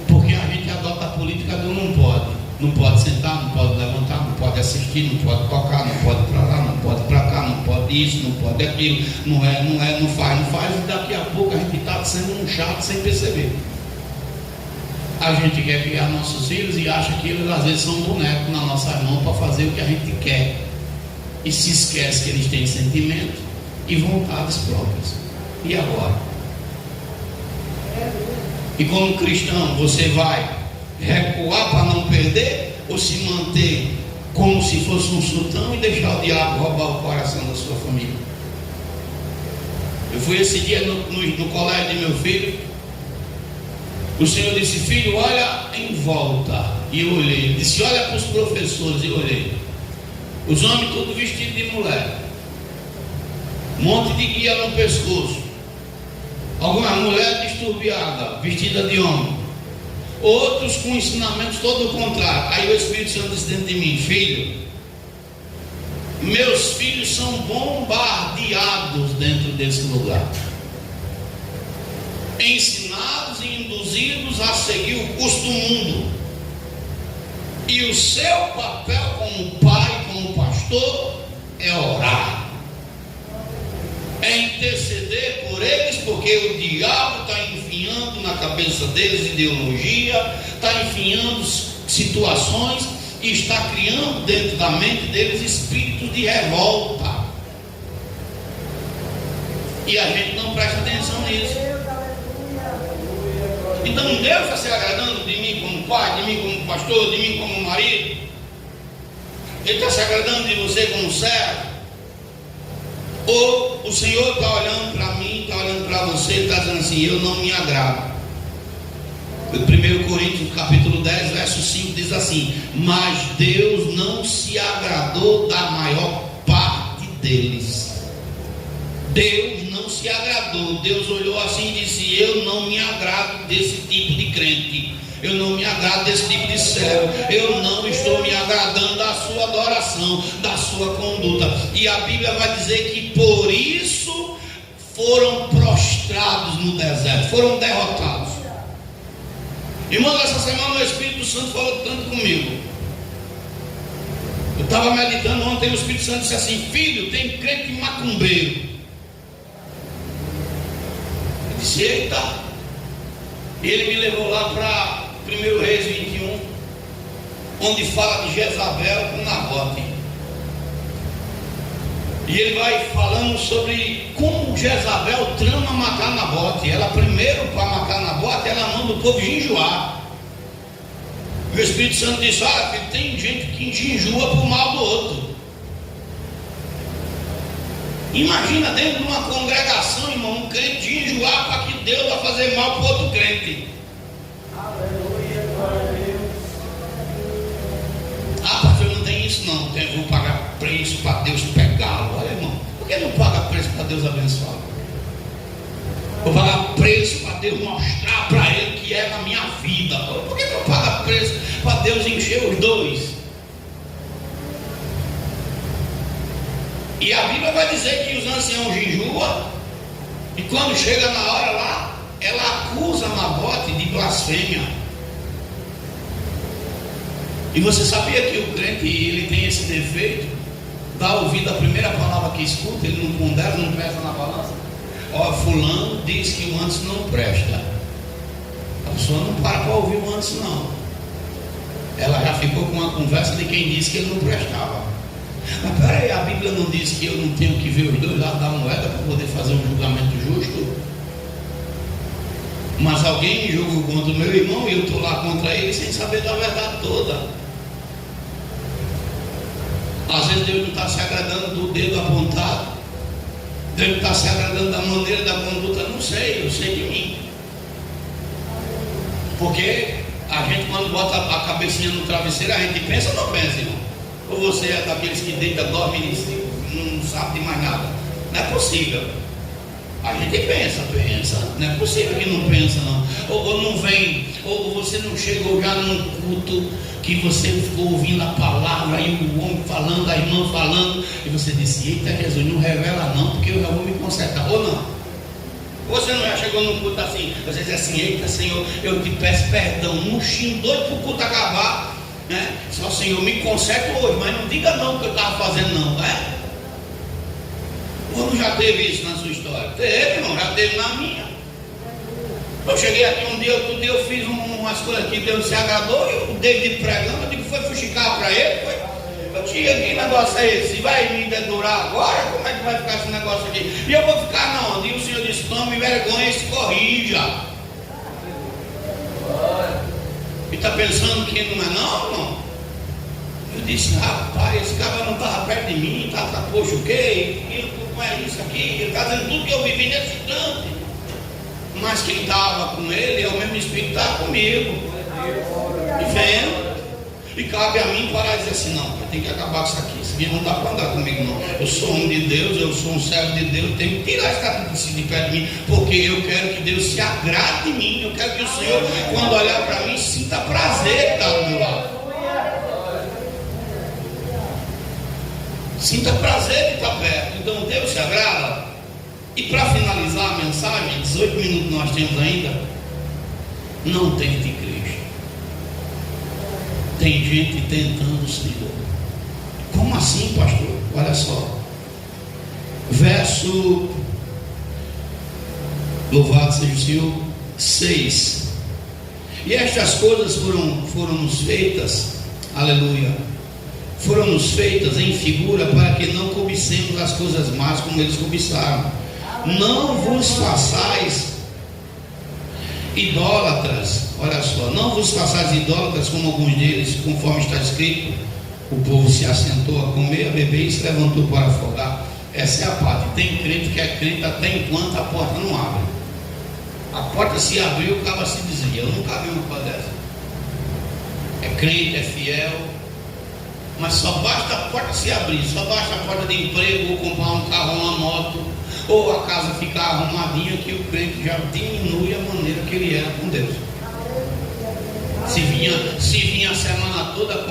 Porque a gente adota a política do não pode. Não pode sentar, não pode levantar, não pode assistir, não pode tocar, não pode para lá, não pode para cá, não pode isso, não pode aquilo, não faz, e daqui a pouco a gente está sendo um chato sem perceber. A gente quer criar nossos filhos e acha que eles às vezes são bonecos na nossa mão para fazer o que a gente quer, e se esquece que eles têm sentimento e vontades próprias. E agora? E como cristão, você vai recuar para não perder, ou se manter como se fosse um sultão e deixar o diabo roubar o coração da sua família? Eu fui esse dia no colégio de meu filho. O Senhor disse: filho, olha em volta. E eu olhei. Ele disse: olha para os professores. E eu olhei. Os homens todos vestidos de mulher, um monte de guia no pescoço, alguma mulher disturbiada, vestida de homem, outros com ensinamentos todo o contrário. Aí o Espírito Santo disse dentro de mim: filho, meus filhos são bombardeados dentro desse lugar, ensinados e induzidos a seguir o curso do mundo. E o seu papel como pai, como pastor, é orar, é interceder por eles, porque o diabo está enfiando na cabeça deles ideologia, está enfiando situações e está criando dentro da mente deles espíritos de revolta. E a gente não presta atenção nisso. Então Deus está se agradando de mim como pai, de mim como pastor, de mim como marido. Ele está se agradando de você como servo. Ou o Senhor está olhando para mim, está olhando para você e está dizendo assim: eu não me agrado. 1 Coríntios capítulo 10 verso 5 diz assim: mas Deus não se agradou da maior parte deles. Deus não se agradou. Deus olhou assim e disse: eu não me agrado desse tipo de crente, eu não me agrado desse tipo de servo, eu não estou me agradando da sua adoração, da sua conduta. E a Bíblia vai dizer que por isso foram prostrados no deserto, foram derrotados. Irmão, essa semana o Espírito Santo falou tanto comigo. Eu estava meditando ontem, o Espírito Santo disse assim: filho, tem crente macumbeiro. Eu disse: eita. Ele me levou lá para 1 Reis 21, onde fala de Jezabel com Nabote. E ele vai falando sobre como Jezabel trama matar Nabote. Ela primeiro, para matar Nabote, ela manda o povo jejuar. E o Espírito Santo diz: olha, filho, tem gente que jejua por mal do outro. Imagina dentro de uma congregação, irmão, um crente jejuar para que Deus vai fazer mal para o outro crente. Aleluia, glória a Deus. Ah, pastor, não tem isso não. Eu vou pagar preço para Deus pegá-lo. Olha, irmão, por que não paga preço para Deus abençoá-lo? Vou pagar preço para Deus mostrar para ele que é na minha vida. Por que não paga preço para Deus encher os dois? E a Bíblia vai dizer que os anciãos jejuam, e quando chega na hora lá, ela acusa Nabote de blasfêmia. E você sabia que o crente, ele tem esse defeito, dá ouvido à primeira palavra que escuta, ele não pondera, não pesa na balança. Ó, fulano diz que o antes não presta. A pessoa não para ouvir o antes não. Ela já ficou com uma conversa de quem disse que ele não prestava. Mas peraí, a Bíblia não diz que eu não tenho que ver os dois lados da moeda para poder fazer um julgamento justo? Mas alguém julga contra o meu irmão e eu estou lá contra ele sem saber da verdade toda. Às vezes Deus não está se agradando do dedo apontado, Deus não está se agradando da maneira da conduta, não sei, eu sei de mim. Porque a gente, quando bota a cabecinha no travesseiro, a gente pensa ou não pensa, irmão? Ou você é daqueles que deita, dorme e não sabe de mais nada? Não é possível. A gente pensa, não é possível que não pensa não. Ou não vem, ou você não chegou já num culto que você ficou ouvindo a palavra e o homem falando, a irmã falando, e você disse: eita Jesus, não revela não, porque eu já vou me consertar. Ou não? Você não já chegou num culto assim, você diz assim: eita Senhor, eu te peço perdão, murchinho, doido para o culto acabar, né? Só Senhor, me conserta hoje, mas não diga não que eu estava fazendo não, né? Ou já teve isso na sua história? Teve, irmão, já teve na minha. Eu cheguei aqui um dia, outro dia eu fiz umas coisas que Deus se agradou, e o David pregando, eu digo: foi fuxicar para ele, foi. Eu tinha que negócio é esse, vai me dedurar agora? Como é que vai ficar esse negócio aqui? E eu vou ficar na onde? E o Senhor disse: tome vergonha e se corrija. E está pensando que não é não, irmão? Eu disse: rapaz, esse cara não estava perto de mim, estava, poxa, o quê? Não é isso aqui, ele está dizendo tudo que eu vivi nesse instante. Mas quem estava com ele é o mesmo Espírito que está comigo. E vendo. E cabe a mim parar e dizer assim: não, eu tenho que acabar com isso aqui. Isso aqui não dá para andar comigo não. Eu sou um de Deus, eu sou um servo de Deus, eu tenho que tirar esse cara de perto de mim, porque eu quero que Deus se agrade de mim. Eu quero que o Senhor, quando olhar para mim, sinta prazer de estar do meu lado. Sinta prazer de estar perto. Então Deus se agrada. E para finalizar a mensagem, 18 minutos nós temos ainda. Não tente Cristo. Tem gente tentando o Senhor. Como assim, pastor? Olha só. Verso, louvado seja o Senhor, 6. E estas coisas foram-nos feitas, aleluia, foram-nos feitas em figura para que não cobicemos as coisas más como eles cobiçaram. Não vos façais idólatras, olha só, não vos façais idólatras como alguns deles, conforme está escrito: o povo se assentou a comer, a beber e se levantou para afogar. Essa é a parte. Tem crente que é crente até enquanto a porta não abre. A porta se abriu, o cara se dizia. Eu nunca vi uma coisa dessa. É crente, é fiel, mas só basta a porta se abrir, só basta a porta de emprego, ou comprar um carro ou uma moto, ou a casa ficar arrumadinha, que o crente já diminui a maneira que ele era com Deus. Se vinha a semana toda,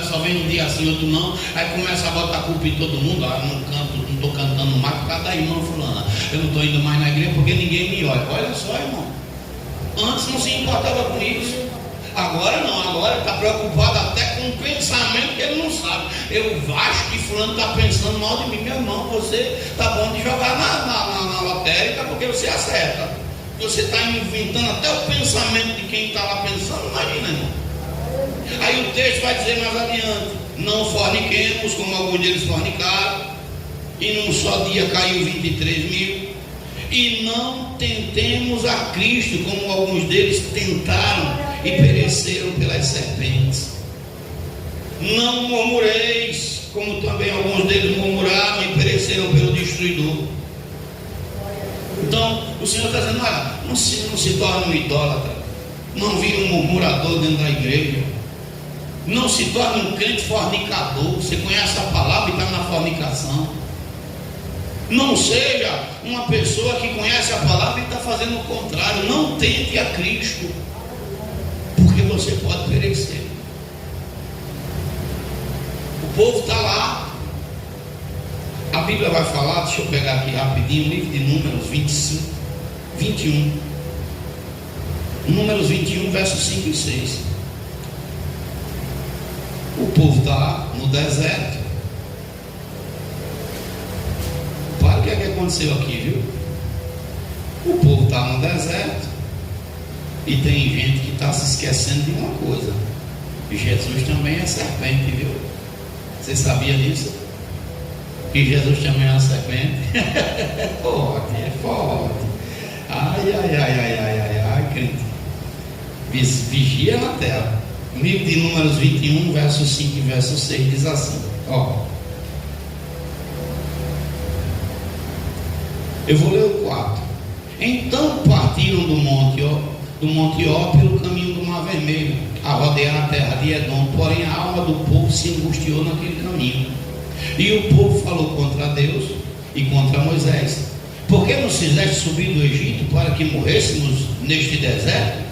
só vem um dia assim, outro não, aí começa a botar a culpa em todo mundo. Não estou cantando mais por causa da irmã fulana, eu não estou indo mais na igreja porque ninguém me olha. Olha só, irmão, antes não se importava com isso, agora não, agora está preocupado até com um pensamento que ele não sabe. Eu acho que fulano está pensando mal de mim. Meu irmão, você está bom de jogar na lotérica porque você acerta. Você está inventando até o pensamento de quem está lá pensando, imagina, irmão. Aí o texto vai dizer mais adiante: não forniquemos como alguns deles fornicaram, e num só dia caiu 23 mil. E não tentemos a Cristo como alguns deles tentaram e pereceram pelas serpentes. Não murmureis como também alguns deles murmuraram e pereceram pelo destruidor. Então o Senhor está dizendo: olha, não se torne um idólatra, não vire um murmurador dentro da igreja, não se torne um crente fornicador. Você conhece a palavra e está na fornicação. Não seja uma pessoa que conhece a palavra e está fazendo o contrário. Não tente a Cristo, porque você pode perecer. O povo está lá. A Bíblia vai falar, deixa eu pegar aqui rapidinho, livro de Números 21. Números 21, versos 5 e 6. O povo está lá no deserto. Para o que é que aconteceu aqui, viu? O povo está no deserto e tem gente que está se esquecendo de uma coisa: Jesus também é serpente, viu? Você sabia disso? Que Jesus também é uma serpente? É forte. Ai, crente. Vigia na terra. Livro de Números 21, verso 5 e verso 6 diz assim: ó. Eu vou ler o 4. Então partiram do monte do Monte Ó pelo caminho do Mar Vermelho, a rodear a terra de Edom. Porém a alma do povo se angustiou naquele caminho, e o povo falou contra Deus e contra Moisés: por que nos fizeste subir do Egito para que morrêssemos neste deserto?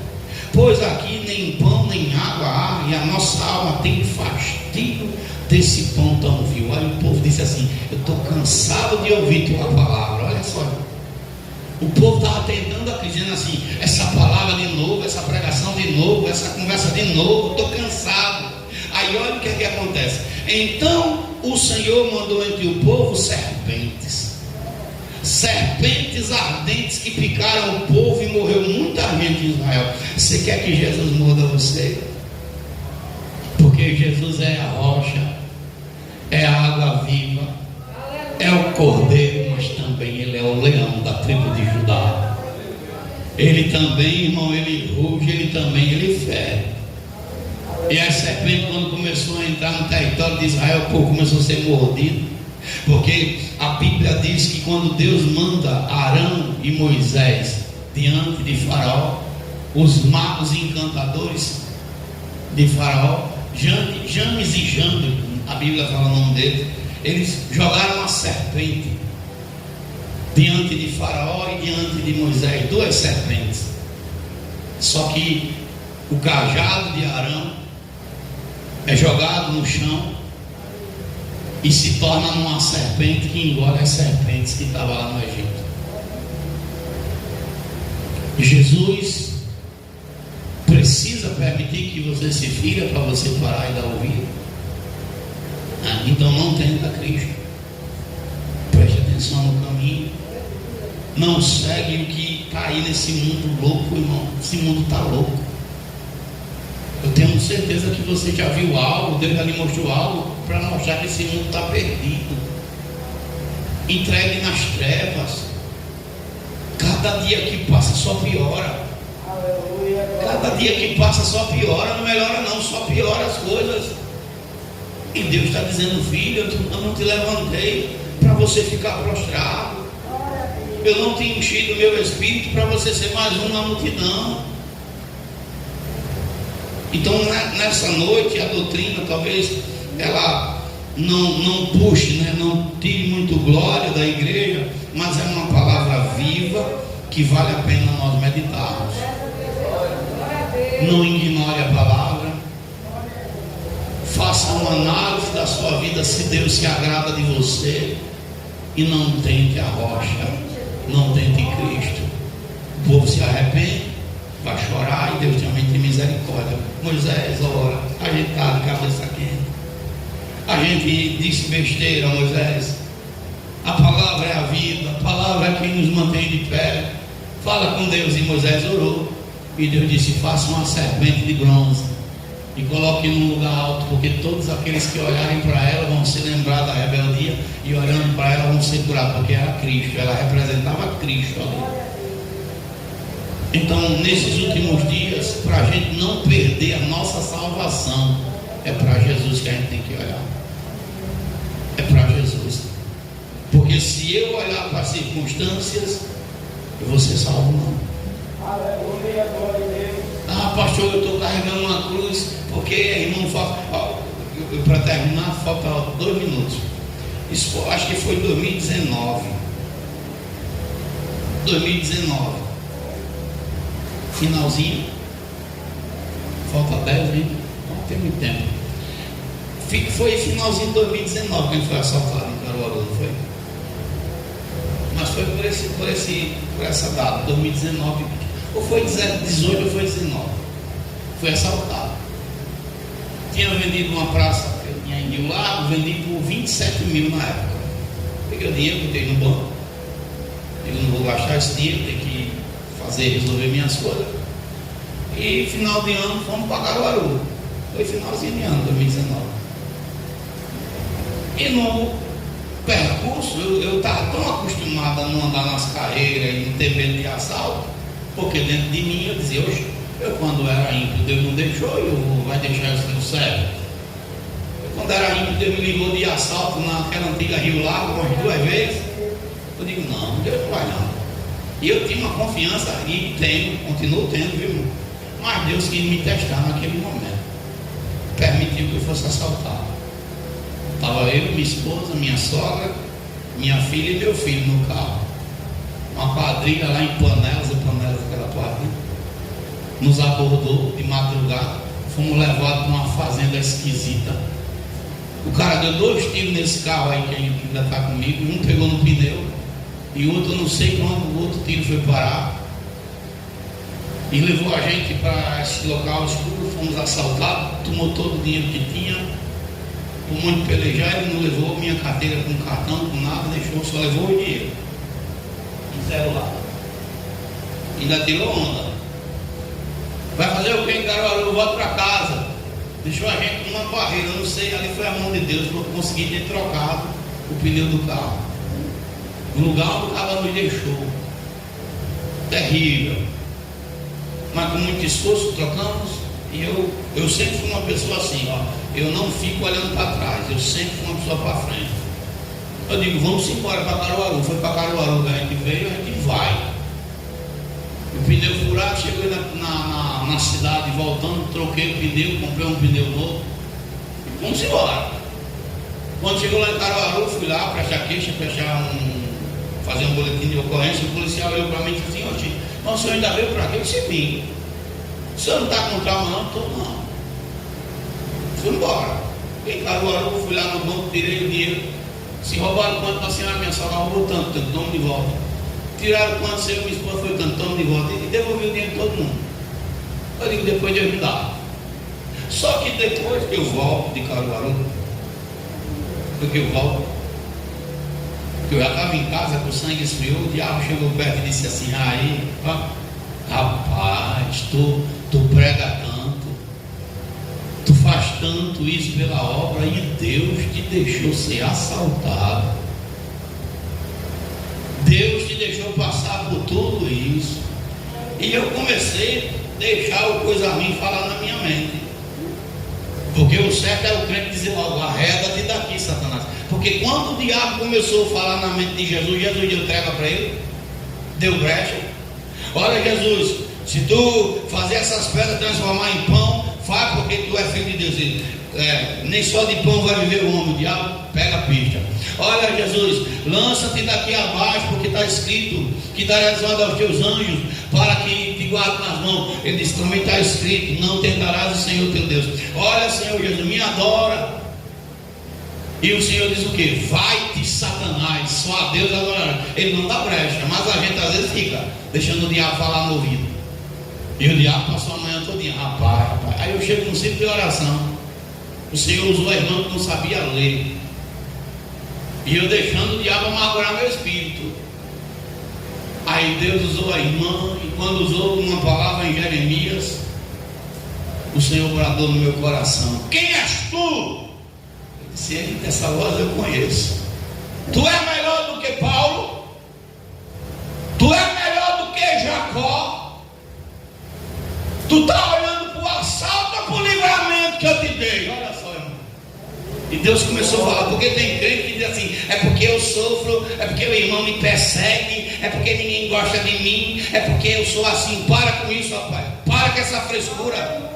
Pois aqui nem pão nem água há, e a nossa alma tem fastidio desse pão tão vil. Aí o povo disse assim: eu estou cansado de ouvir tua palavra. Olha só, o povo estava tentando, dizendo assim: essa palavra de novo, essa pregação de novo, essa conversa de novo, estou cansado. Aí olha o que é que acontece. Então o Senhor mandou entre o povo serpentes ardentes que picaram o povo, e morreu muita gente em Israel. Você quer que Jesus morda você? Porque Jesus é a rocha, é a água viva, é o cordeiro, mas também ele é o leão da tribo de Judá. Ele também, irmão, ele ruge, ele fere. E a serpente, quando começou a entrar no território de Israel, o povo começou a ser mordido. Porque a Bíblia diz que quando Deus manda Arão e Moisés diante de Faraó, os magos e encantadores de Faraó, James e Jambres, a Bíblia fala o nome deles, eles jogaram uma serpente diante de Faraó e diante de Moisés, 2 serpentes. Só que o cajado de Arão é jogado no chão e se torna uma serpente que engole as serpentes que estavam lá no Egito. Jesus precisa permitir que você se fira para você parar e dar ouvido? Então não tenta Cristo. Preste atenção no caminho. Não segue o que está aí nesse mundo louco, irmão. Esse mundo está louco. Eu tenho certeza que você já viu algo, Deus já lhe mostrou algo para mostrar que esse mundo está perdido, entregue nas trevas. Cada dia que passa só piora. Cada dia que passa só piora, não melhora não, só piora as coisas. E Deus está dizendo: filho, eu não te levantei para você ficar prostrado. Eu não te enchi do meu espírito para você ser mais um na multidão. Então nessa noite a doutrina talvez ela não puxe, não tire muito glória da igreja, mas é uma palavra viva que vale a pena nós meditarmos. Não ignore a palavra. Faça uma análise da sua vida, se Deus se agrada de você, e não tente a rocha, não tente Cristo. O povo se arrepende, vai chorar, e Deus também tem misericórdia. Moisés ora, a gente está de cabeça quente, a gente disse besteira. Moisés, a palavra é a vida, a palavra é quem nos mantém de pé. Fala com Deus. E Moisés orou, e Deus disse: faça uma serpente de bronze e coloque num lugar alto, porque todos aqueles que olharem para ela vão se lembrar da rebeldia, e olhando para ela vão ser curados, porque era Cristo, ela representava Cristo ali. Então, nesses últimos dias, para a gente não perder a nossa salvação, é para Jesus que a gente tem que olhar. É para Jesus. Porque se eu olhar para as circunstâncias, eu vou ser salvo não. Aleluia, glória a Deus. Pastor, eu estou carregando uma cruz, porque irmão, para terminar, falta 2 minutos. Isso acho que foi 2019. Finalzinho, falta 10, hein? Não tem muito tempo. Foi finalzinho de 2019 que ele foi assaltado em Caruaru, não foi? Mas foi por essa data, 2019, ou foi 18 ou foi 19. Foi assaltado. Tinha vendido uma praça que eu tinha em Rio Largo, vendi por 27 mil na época. Peguei o dinheiro, botei no banco. Eu não vou gastar esse dinheiro, tem que resolver minhas coisas. E final de ano fomos para Caruaru. Foi finalzinho de ano, 2019. E no percurso eu estava tão acostumado a não andar nas carreiras e não ter medo de assalto, porque dentro de mim eu dizia: eu quando era ímpio, Deus não deixou, vai deixar isso no céu. Quando era ímpio, Deus me livrou de assalto naquela antiga Rio Largo umas 2 vezes. Eu digo: não, Deus não vai não. E eu tinha uma confiança, e tenho, continuo tendo, viu, irmão? Mas Deus quis me testar naquele momento. Permitiu que eu fosse assaltado. Estava eu, minha esposa, minha sogra, minha filha e meu filho no carro. Uma quadrilha lá em Panelas aquela quadrilha, nos abordou de madrugada. Fomos levados para uma fazenda esquisita. O cara deu 2 tiros nesse carro aí que ainda está comigo. Um pegou no pneu e o outro, eu não sei quando o outro tiro foi parar. E levou a gente para esse local escuro. Fomos assaltados, tomou todo o dinheiro que tinha. Por muito pelejar, ele não levou minha carteira com cartão, com nada, deixou, só levou o dinheiro. E celular. Ainda tirou onda. Vai fazer o que em Caruaru? Volta para casa. Deixou a gente numa barreira, eu não sei, ali foi a mão de Deus para eu conseguir ter trocado o pneu do carro. No lugar onde o cara nos deixou. Terrível. Mas com muito esforço trocamos. E eu sempre fui uma pessoa assim, ó. Eu não fico olhando para trás, eu sempre fui uma pessoa para frente. Eu digo, vamos embora para Caruaru. Foi para Caruaru, a gente veio, a gente vai. O pneu furado, cheguei na cidade voltando, troquei o pneu, comprei um pneu novo. E vamos embora. Quando chegou lá em Caruaru, fui lá prestar queixa, fazer um boletim de ocorrência. O policial olhou para mim e disse assim, o senhor ainda veio para aqui? Eu disse, vim. O senhor não está com trauma não? Estou não. Fui embora. Em Caruaru, fui lá no banco, tirei o dinheiro. Se roubaram quanto para a senhora, minha sogra roubou tanto, tome de volta. Tiraram quanto, seu minha esposa foi tanto, tome de volta. E devolvi o dinheiro de todo mundo. Eu digo, depois de ajudar. Só que depois que eu volto de Caruaru, porque eu volto, porque eu já estava em casa com o sangue esfriou, o diabo chegou perto e disse assim, aí, ó, rapaz, tu prega tanto, tu faz tanto isso pela obra e Deus te deixou ser assaltado. Deus te deixou passar por tudo isso. E eu comecei a deixar o coisa ruim falar na minha mente. Porque o certo é o crente dizer logo, arreda-te daqui, Satanás. Porque quando o diabo começou a falar na mente de Jesus, Jesus deu treva para ele, deu brecha. Olha, Jesus, se tu fazer essas pedras transformar em pão, faz, porque tu é filho de Deus. Nem só de pão vai viver o homem. O diabo pega a pista. Olha, Jesus, lança-te daqui abaixo, porque está escrito que darás ordem aos teus anjos para que te guardem nas mãos. Ele disse, também está escrito, não tentarás o Senhor teu Deus. Olha, Senhor Jesus, me adora. E o Senhor diz o que? Vai-te, Satanás, só a Deus adorará. Ele não dá brecha, mas a gente às vezes fica deixando o diabo falar no ouvido. E o diabo passou a manhã todinha, rapaz. Aí eu chego no ciclo de oração. O Senhor usou a irmã que não sabia ler. E eu deixando o diabo amargurar meu espírito. Aí Deus usou a irmã, e quando usou uma palavra em Jeremias, o Senhor bradou no meu coração: quem és tu? Eu disse: eita, essa voz eu conheço. Tu és melhor do que Paulo? Tu és melhor do que Jacó? Tu está olhando para o assalto ou para o livramento que eu te dei? Olha só, irmão. E Deus começou a falar, porque tem crente que diz assim: é porque eu sofro, é porque o irmão me persegue, é porque ninguém gosta de mim, é porque eu sou assim. Para com isso, rapaz. Para com essa frescura.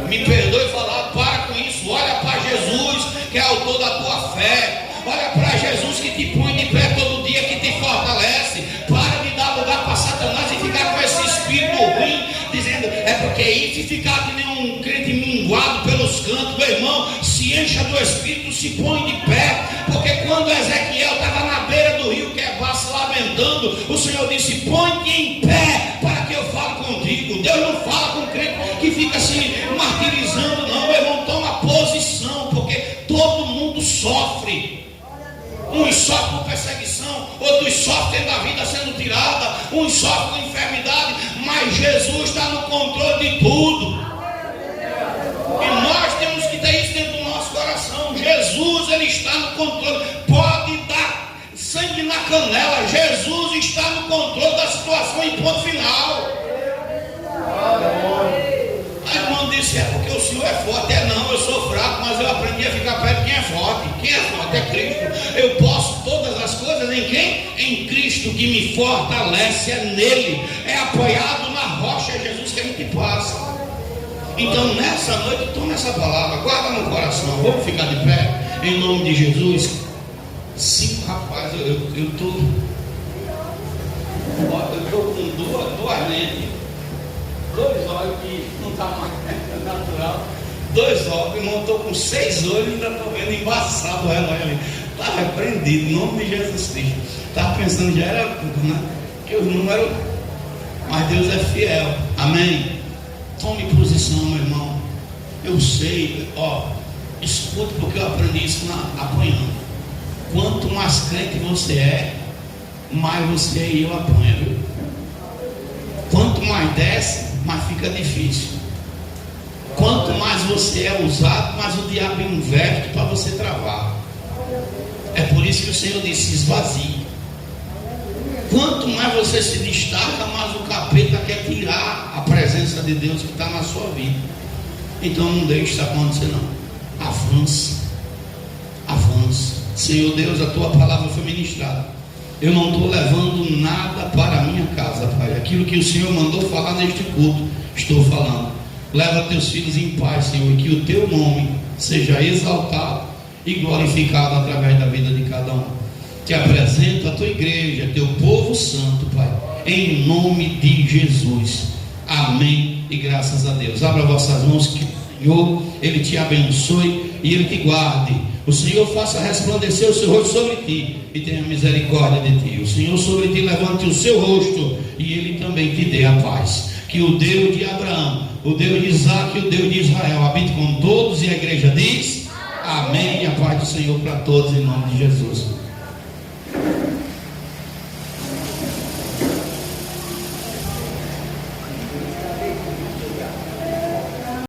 Me perdoe falar, para com isso. Olha para Jesus, que é autor da tua fé. Olha para Jesus, que te põe de pé todo dia, que te fortalece. Para de dar lugar para Satanás e ficar com esse espírito ruim, dizendo é porque isso, e ficar que nem um crente minguado pelos cantos. Meu irmão, se encha do Espírito, se põe de pé. Porque quando Ezequiel estava na beira do rio Quebar se lamentando, o Senhor disse: põe-te em pé para que eu fale contigo. Deus não fala com crente que fica se martirizando, não. Meu irmão, toma posição, porque todo mundo sofre. Uns sofrem com perseguição, outros sofrem da vida sendo tirada, uns sofrem com enfermidade, mas Jesus está no controle de tudo. E nós temos que ter isso dentro do nosso coração. Jesus, Ele está no controle. Pode dar sangue na canela, Jesus está no controle da situação em ponto final. A irmã disse: é porque o Senhor é forte. É não, eu sou fraco, mas eu aprendi a ficar perto de quem é forte. Quem é forte é Cristo. Eu posso todas as coisas em quem? Em Cristo Cristo que me fortalece, é nele, é apoiado na rocha, é Jesus que a gente passa. Então nessa noite toma essa palavra, guarda no coração. Vamos ficar de pé em nome de Jesus. Sim, rapaz, eu estou com duas lentes, 2 olhos que não está mais natural, 2 olhos, irmão, estou com 6 olhos e ainda estou vendo embaçado o relógio ali. Está repreendido, em nome de Jesus Cristo. Estava pensando, já era, né? Que os números, mas Deus é fiel, amém? Tome posição, meu irmão. Eu sei, escute, porque eu aprendi isso apanhando. Quanto mais crente você é, mais você e eu apanha, viu? Quanto mais desce, mais fica difícil. Quanto mais você é usado, mais o diabo investe para você travar. É por isso que o Senhor disse: esvazie. Quanto mais você se destaca, mais o capeta quer tirar a presença de Deus que está na sua vida. Então não deixe isso acontecer, não. Avance. Avance. Senhor Deus, a tua palavra foi ministrada. Eu não estou levando nada para a minha casa, Pai. Aquilo que o Senhor mandou falar neste culto, estou falando. Leva teus filhos em paz, Senhor, e que o teu nome seja exaltado e glorificado através da vida de cada um. Te apresento a tua igreja, teu povo santo, Pai, em nome de Jesus. Amém e graças a Deus. Abra vossas mãos, que o Senhor, Ele te abençoe e Ele te guarde. O Senhor faça resplandecer o seu rosto sobre ti e tenha misericórdia de ti. O Senhor sobre ti levante o seu rosto e Ele também te dê a paz. Que o Deus de Abraão, o Deus de Isaac e o Deus de Israel habite com todos, e a igreja diz amém, e a paz do Senhor para todos em nome de Jesus.